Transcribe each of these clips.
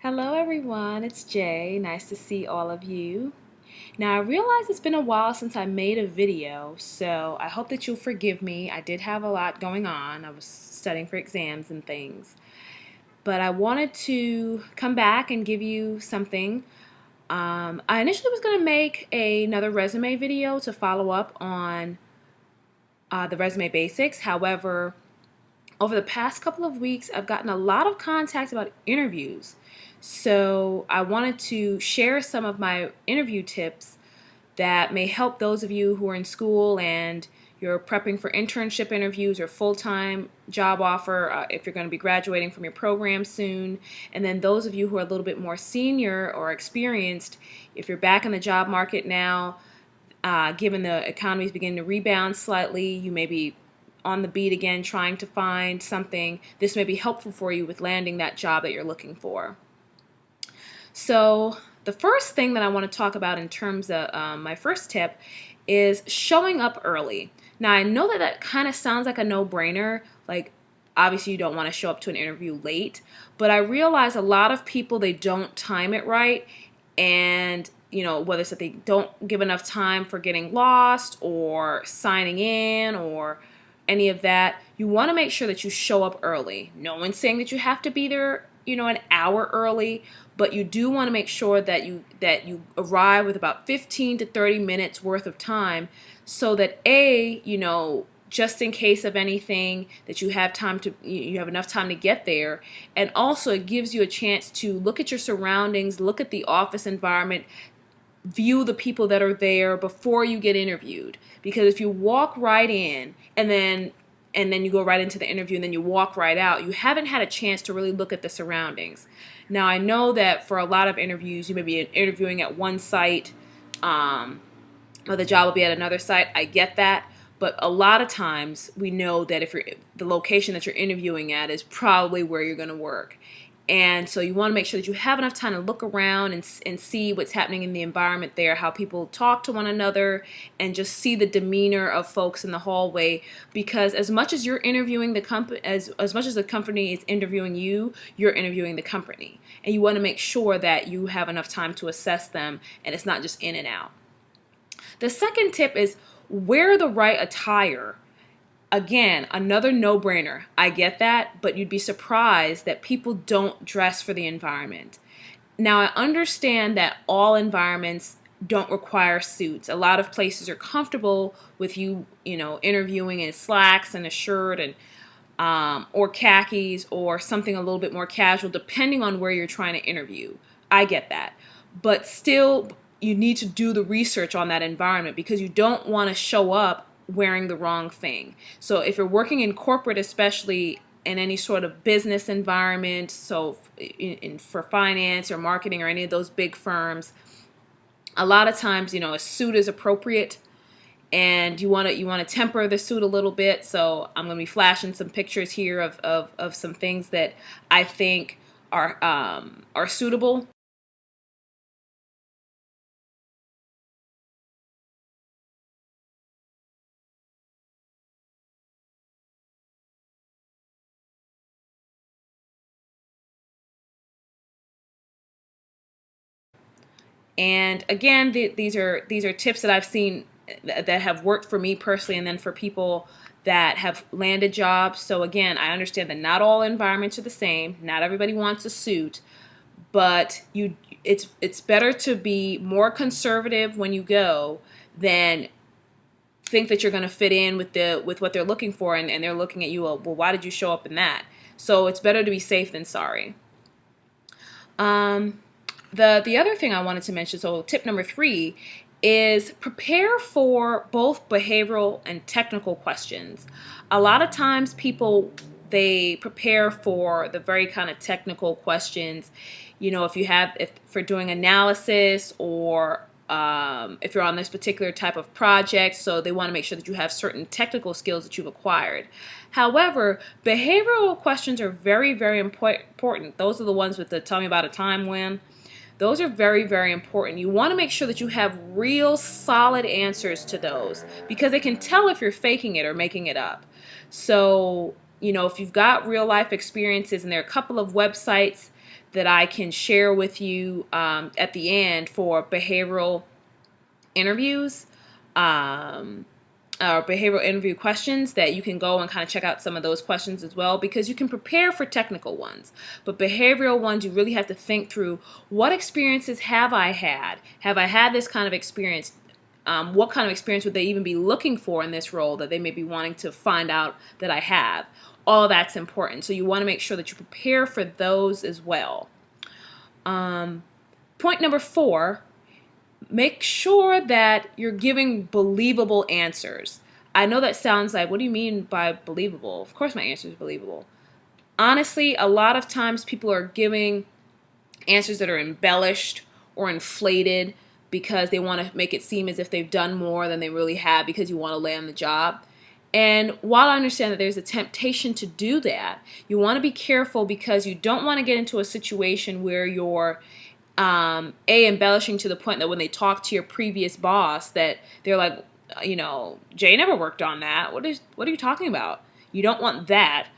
Hello everyone, it's Jay. Nice to see all of you. Now I realize it's been a while since I made a video, so I hope that you'll forgive me. I did have a lot going on. I was studying for exams and things. But I wanted to come back and give you something. I initially was going to make another resume video to follow up on the resume basics. However, over the past couple of weeks, I've gotten a lot of contacts about interviews. So I wanted to share some of my interview tips that may help those of you who are in school and you're prepping for internship interviews or full-time job offer if you're going to be graduating from your program soon. And then those of you who are a little bit more senior or experienced, if you're back in the job market now, given the economy is beginning to rebound slightly, you may be on the beat again trying to find something. This may be helpful for you with landing that job that you're looking for. So the first thing that I want to talk about in terms of my first tip is showing up early. Now I know that that kind of sounds like a no-brainer, like obviously you don't want to show up to an interview late, but I realize a lot of people, they don't time it right, and whether it's that they don't give enough time for getting lost or signing in or any of that, you want to make sure that you show up early. No one's saying that you have to be there, an hour early, but you do want to make sure that you arrive with about 15 to 30 minutes worth of time, so that just in case of anything, that you have enough time to get there, and also it gives you a chance to look at your surroundings, look at the office environment, view the people that are there before you get interviewed. Because if you walk right in and then you go right into the interview and then you walk right out, you haven't had a chance to really look at the surroundings. Now I know that for a lot of interviews you may be interviewing at one site, or the job will be at another site. I get that. But a lot of times we know that if the location that you're interviewing at is probably where you're going to work. And so you want to make sure that you have enough time to look around and see what's happening in the environment there, how people talk to one another, and just see the demeanor of folks in the hallway. Because as much as you're interviewing the company, as much as the company is interviewing you, you're interviewing the company. And you want to make sure that you have enough time to assess them and it's not just in and out. The second tip is wear the right attire. Again, another no-brainer. I get that, but you'd be surprised that people don't dress for the environment. Now, I understand that all environments don't require suits. A lot of places are comfortable with you, interviewing in slacks and a shirt and or khakis or something a little bit more casual, depending on where you're trying to interview. I get that, but still, you need to do the research on that environment, because you don't want to show up wearing the wrong thing. So if you're working in corporate, especially in any sort of business environment, so for finance or marketing or any of those big firms, a lot of times, a suit is appropriate, and you want to temper the suit a little bit. So I'm going to be flashing some pictures here of some things that I think are suitable. And again, these are tips that I've seen that have worked for me personally, and then for people that have landed jobs. So again, I understand that not all environments are the same. Not everybody wants a suit, but it's better to be more conservative when you go than think that you're going to fit in with what they're looking for, and they're looking at you, well, why did you show up in that? So it's better to be safe than sorry. The other thing I wanted to mention, so tip number 3, is prepare for both behavioral and technical questions. A lot of times people, they prepare for the very kind of technical questions, if for doing analysis, or if you're on this particular type of project, so they want to make sure that you have certain technical skills that you've acquired. However, behavioral questions are very, very important. Those are the ones with the tell me about a time when. Those are very, very important. You want to make sure that you have real solid answers to those, because they can tell if you're faking it or making it up. So, if you've got real life experiences, and there are a couple of websites that I can share with you at the end for behavioral interviews. Behavioral interview questions that you can go and kind of check out some of those questions as well, because you can prepare for technical ones, but behavioral ones you really have to think through, what experiences have I had? Have I had this kind of experience? What kind of experience would they even be looking for in this role that they may be wanting to find out that I have? All that's important, so you want to make sure that you prepare for those as well. Point number 4, make sure that you're giving believable answers. I know that sounds like, what do you mean by believable? Of course my answer is believable. Honestly, a lot of times people are giving answers that are embellished or inflated because they want to make it seem as if they've done more than they really have because you want to land the job. And while I understand that there's a temptation to do that, you want to be careful because you don't want to get into a situation where you're embellishing to the point that when they talk to your previous boss that they're like, Jay never worked on that. What are you talking about? You don't want that.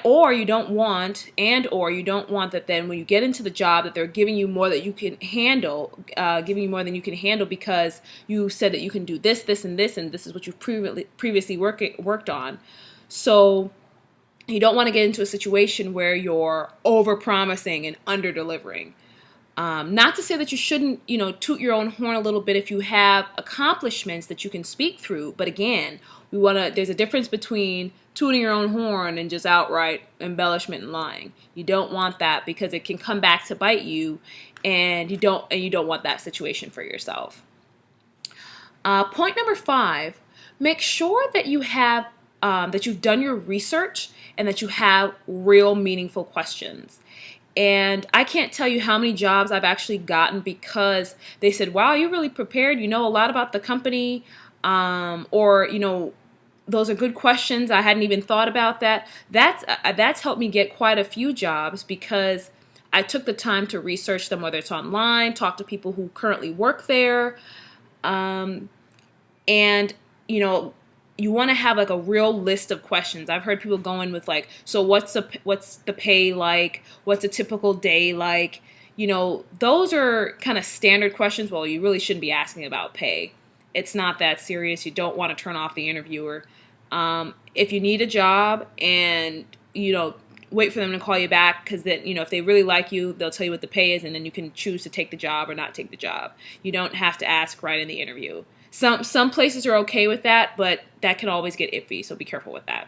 Or you don't want that then when you get into the job that they're giving you more that you can handle, giving you more than you can handle because you said that you can do this, this, and this is what you've previously worked on. So you don't want to get into a situation where you're over-promising and under-delivering. Not to say that you shouldn't, toot your own horn a little bit if you have accomplishments that you can speak through. But again, there's a difference between tooting your own horn and just outright embellishment and lying. You don't want that because it can come back to bite you, and you don't want that situation for yourself. Point number 5, make sure that you have that you've done your research and that you have real meaningful questions. And I can't tell you how many jobs I've actually gotten because they said, wow, you're really prepared. You know a lot about the company. Or, those are good questions. I hadn't even thought about that. That's helped me get quite a few jobs because I took the time to research them, whether it's online, talk to people who currently work there. And, you want to have like a real list of questions. I've heard people going with like, so what's the pay like? What's a typical day like? Those are kind of standard questions. Well, you really shouldn't be asking about pay. It's not that serious. You don't want to turn off the interviewer. If you need a job and, wait for them to call you back because then, if they really like you, they'll tell you what the pay is and then you can choose to take the job or not take the job. You don't have to ask right in the interview. Some places are okay with that, but that can always get iffy, so be careful with that.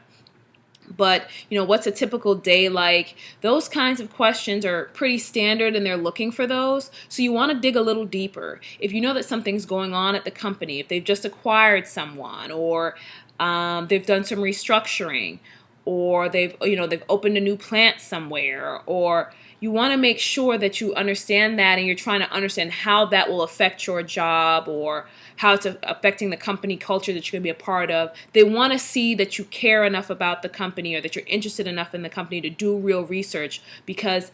But, what's a typical day like? Those kinds of questions are pretty standard and they're looking for those. So you want to dig a little deeper. If you know that something's going on at the company, if they've just acquired someone or they've done some restructuring or they've opened a new plant somewhere, or you want to make sure that you understand that and you're trying to understand how that will affect your job or how it's affecting the company culture that you're going to be a part of. They want to see that you care enough about the company or that you're interested enough in the company to do real research because,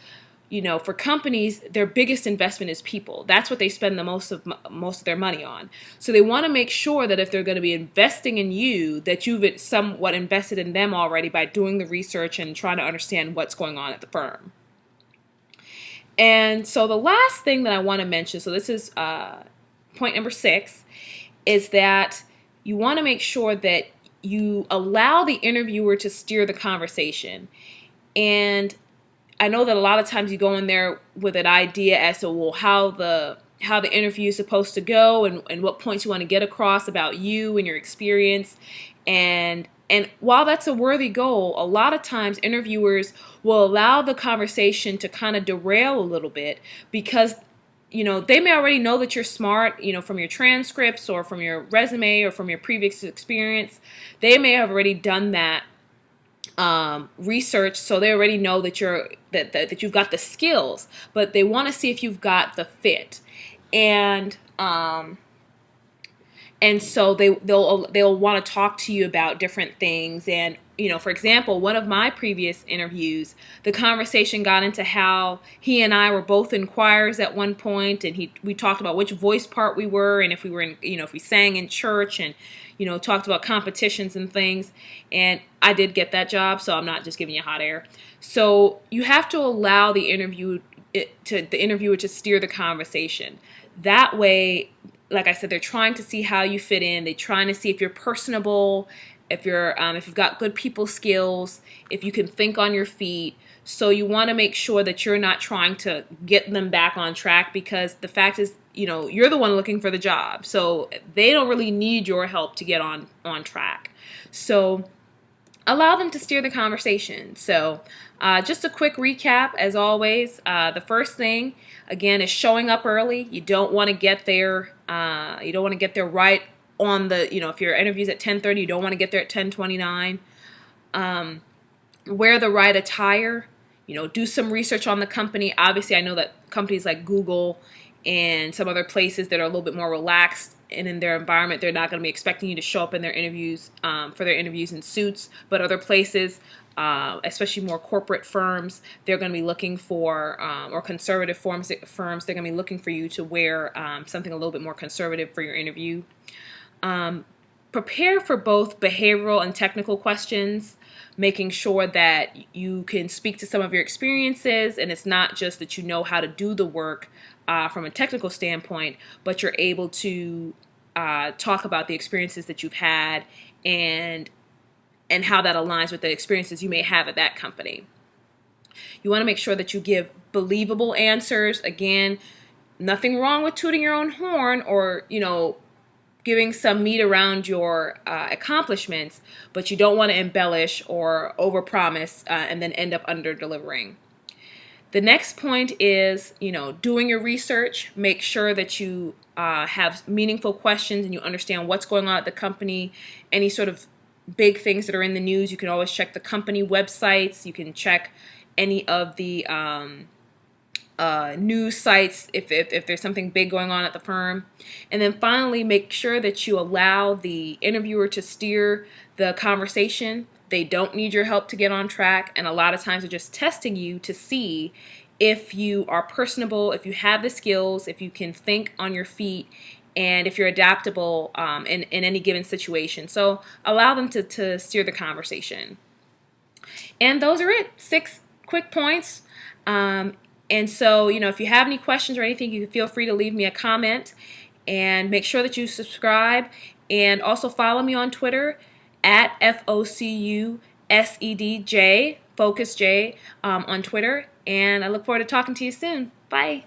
for companies, their biggest investment is people. That's what they spend the most of their money on. So they want to make sure that if they're going to be investing in you, that you've somewhat invested in them already by doing the research and trying to understand what's going on at the firm. And so the last thing that I want to mention, so this is point number 6, is that you want to make sure that you allow the interviewer to steer the conversation. And I know that a lot of times you go in there with an idea as to how the interview is supposed to go and what points you want to get across about you and your experience. And while that's a worthy goal, a lot of times interviewers will allow the conversation to kind of derail a little bit because they may already know that you're smart, from your transcripts or from your resume or from your previous experience. They may have already done that research, so they already know that that you've got the skills, but they want to see if you've got the fit. And And so they'll want to talk to you about different things. And for example, one of my previous interviews, the conversation got into how he and I were both in choirs at one point, and we talked about which voice part we were, and if we were in, if we sang in church, and talked about competitions and things. And I did get that job, so I'm not just giving you hot air. So you have to allow the interviewer to steer the conversation. That way, like I said, they're trying to see how you fit in. They're trying to see if you're personable, if you've got good people skills, if you can think on your feet. So you want to make sure that you're not trying to get them back on track, because the fact is, you're the one looking for the job. So they don't really need your help to get on track. So allow them to steer the conversation. So just a quick recap, as always. The first thing, again, is showing up early. You don't want to get there. You don't want to get there right on the, if your interview's at 10:30, you don't want to get there at 10:29. Wear the right attire. Do some research on the company. Obviously, I know that companies like Google and some other places that are a little bit more relaxed and in their environment, they're not going to be expecting you to show up in their interviews for their interviews in suits. But other places, especially more corporate firms, they're going to be looking for, or conservative firms, they're going to be looking for you to wear something a little bit more conservative for your interview. Prepare for both behavioral and technical questions, making sure that you can speak to some of your experiences, and it's not just that you know how to do the work from a technical standpoint, but you're able to talk about the experiences that you've had and how that aligns with the experiences you may have at that company. You want to make sure that you give believable answers. Again, nothing wrong with tooting your own horn or, giving some meat around your accomplishments, but you don't want to embellish or overpromise and then end up under-delivering. The next point is, doing your research. Make sure that you have meaningful questions and you understand what's going on at the company, any sort of big things that are in the news. You can always check the company websites. You can check any of the news sites if there's something big going on at the firm. And then finally, make sure that you allow the interviewer to steer the conversation. They don't need your help to get on track, and a lot of times they're just testing you to see if you are personable, if you have the skills, if you can think on your feet, and if you're adaptable in any given situation. So allow them to steer the conversation. And those are it, 6 quick points. And so, if you have any questions or anything, you can feel free to leave me a comment, and make sure that you subscribe, and also follow me on Twitter at FOCUSEDJ, Focus J, on Twitter. And I look forward to talking to you soon. Bye.